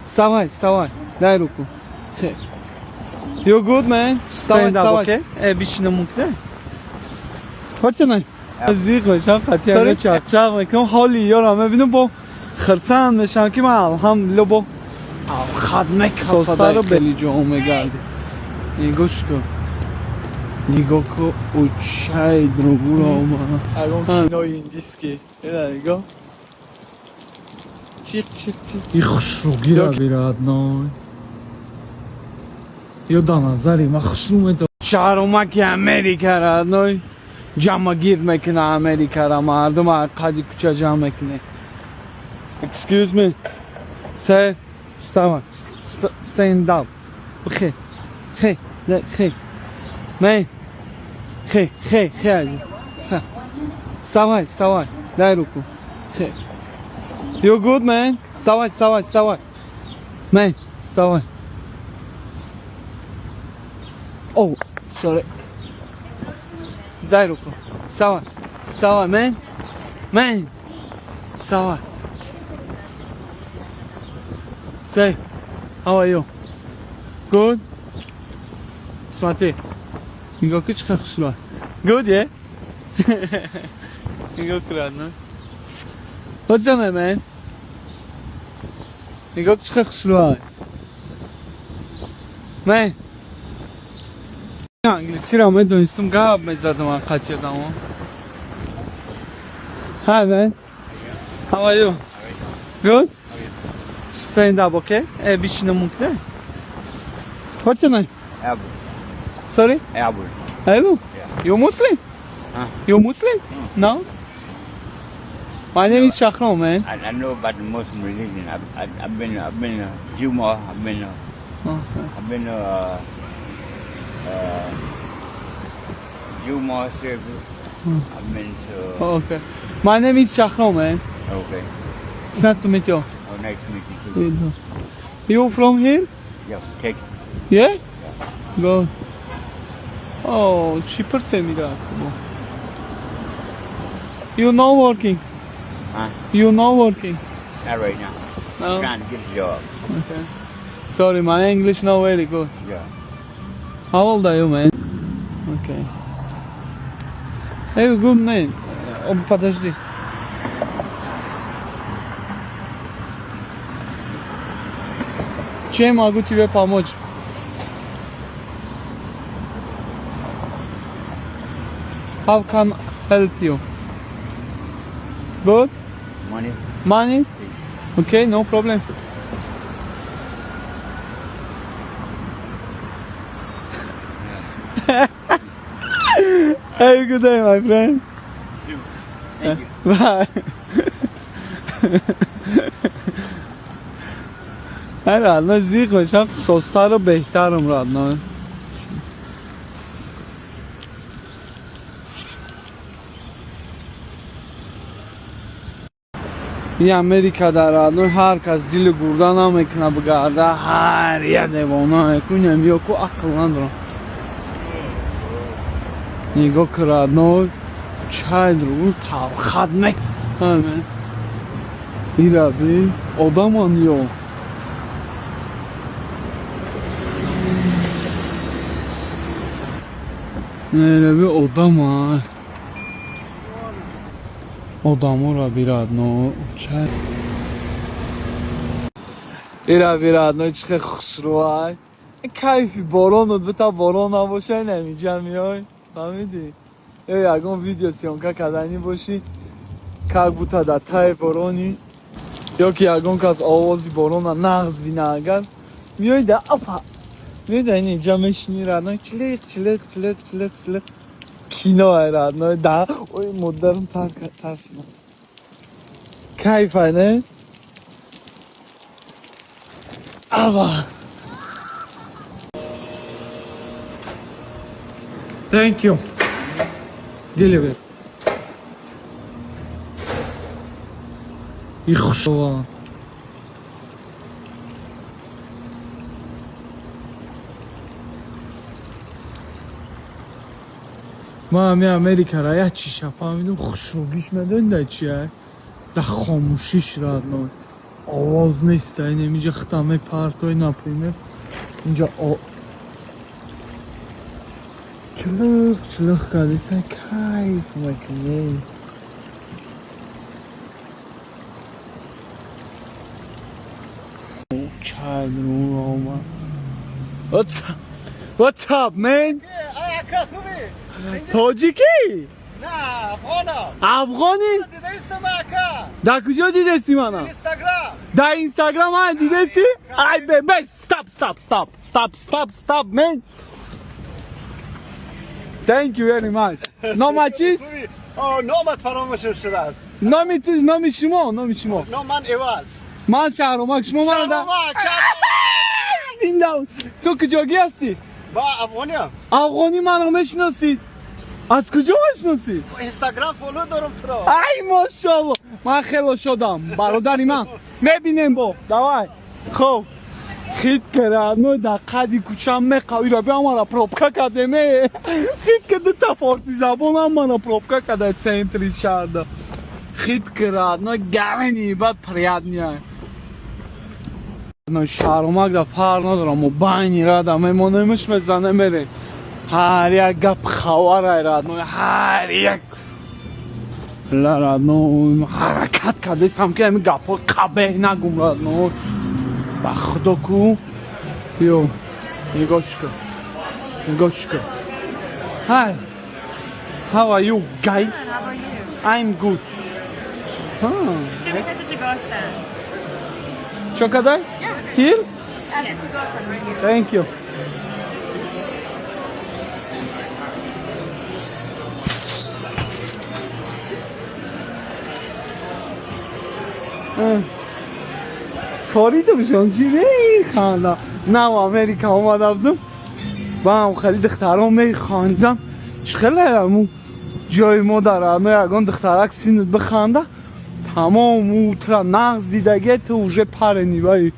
Вставай, вставай. Дай руку. You good, man? Вставай, вставай. بیشینم ممکنه. خودتون زیق بشم خطیه چاق میکنم حالی یارم ببینم با خرسان میشم که من هم لبو خدمه کفتا رو بلی جامعه گردی نگوش کن نگاه کن او چای درگو را اومد اگه کینای این دیسکی نگاه چیق این خوشروگی را بیراد نای یا دانازاری من خوشرومه دار شهرمکی امریکا را نای جمع گیر میکنه امریکا را مردم قدی کچا جمع میکنه excuse me sir stand up خی من خی вставай дай руку you good man вставай man вставай oh sorry дай руку вставай man вставай say how are you good смотри ниго кич хахшла good yeah ниго крадно вот за man ниго кич хахшла man انگلیسی را میدونستم گاب میزدم من خط یادم Hi man how are you good stand up okay بیشینم ممکنه What's your name Abu. sorry Abu. Abu you Muslim you Muslim no my name is Shahram man I know about the Muslim religion. I've been Jew more. I've been Jew more service. I've been to. okay my name is Shahram man Okay. it's nice to meet you Oh, nice to meet you too. you from here Yeah, Texas. yeah go oh cheaper se mira you know working Huh? you know working Not right now. no Trying to get a job. okay sorry my English not very good Yeah. how old are you man okay hey good man подожди чем могу тебе помочь how can help you good money okay no problem have a good day my friend Thank you. bye هر الان زیق بشم سستر و بهترم رادنا این امریکا در رادنا هر کس دیل گردن هم اکنه بگرده هر یه دیوانه اکنیم یا که اقل ندارم نگاه که رادنا چای درون تاوخد همه این را بی آدم هم یا Nere bir odam var. Odamı ra biradno uçar. ایرا بیرادنا چه خسروای کیفی باران بود بتا باران نباشه نمیجم میای فهمیدی یا اگه ویدیو سیونکا کردنی باشی که بوتا در تای بارانی یا که اگه که از آوازی باران نغز بینه اگر میای در اپا میای در این جمعشنی رادنا چلق کینا رادنا در اوی مدرم ترشیدم کیفه نه Ava. Thank you. Deliver. İxşova. ما همه امریکا را یه چی شفا میدم خوشروگیش مدن ده چیه ده خاموشیش را دنم آواز نیست این اینجا ختمه پارکای ناپریمر اینجا چلخ کالیسا کیف میکنه چای رو آمد What's up man? تاجیکی؟ نه افغانم افغانی؟ دیدیستم اکا در کجا دیدستی منم؟ اینستاگرام در اینستاگرام من دیدستی؟ ای بی stop man Thank you very much نام چیست؟ نامت فراموش شده است نامی شما نام من ایواز من شهرامک شما من در زندان تو کجاگی هستی؟ با افغانیم افغانی منو میشناسید؟ از کجا میشناسید؟ اینستاگرام فالو دارم تو را ای ماشاءالله من خیلی شدم برادری من میبینیم با دوای خب خید کرد در قدی کوچم میقوی را بیا مرا پروبکا کرده می خید کرده تا فارسی زبان هم مرا پروبکا کرده سنتری شهر خید کرد گرنی بعد پرید نیای شهرامک در فر ندارم و بینی را در میمانیمش میزنه میره هر یک گپ خواره را هر یک لرنو حرکت کرده هم که همین گپ ها قبه نگم را با خدا کو بیو نگاش کن Hi How are you guys? How are you? I'm good Can we head to Ghostan? Chokadai? Here? Yeah, to Ghostan right here. Thank you فاریده بشم چی میخواندم نه امریکا آمده بودم با هم خیلی دخترها میخواندم خیلی همون جای ما داره اگان دخترک سینت بخنده تمام او ترا نغز دیدگه تو اوژه پرنی بایی